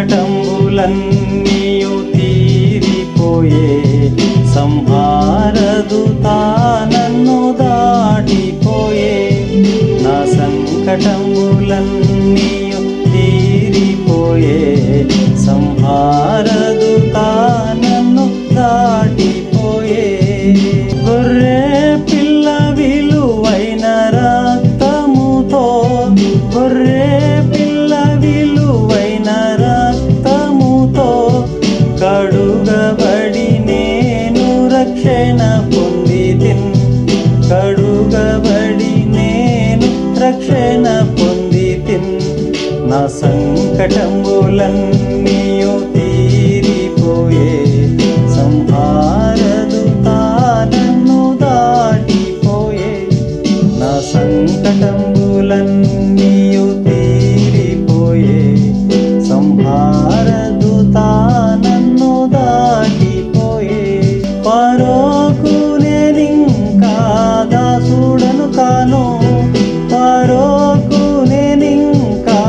సంకటంబులన్నీయు తీరిపోయే సంహారదుతా నన్ను దాటిపోయే నా సంకటంబులన్నీయు తీరిపోయే సంహారదుతా నన్ను దాటిపోయే గొర్రె పిల్ల విలువైన రక్తముతో గొర్రె పిల్ల విలువైన రక్తముతో కడుగబడి నేను రక్షణ పొందితిన్ కడుగబడి నేను రక్షణ పొందితిన్ నా సంకటంబులన్నీయు తీరిపోయే సంహారదుతా నన్ను దాటిపోయే నా సంకటంబులన్నీయు తీరిపోయే సంహారదుతా నన్ను దాటిపోయే పరోకు నేనింకా దాసుడను కాను పరోకు నేనింకా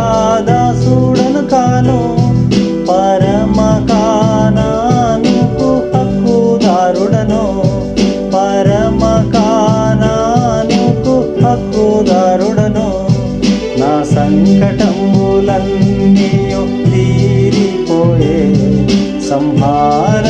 దాసుడను కాను పరమ కానానుకు హక్కుదారుడను పరమ కానానుకు హక్కుదారుడను నా సంకటంబులన్నీయు తీరిపోయే సంహార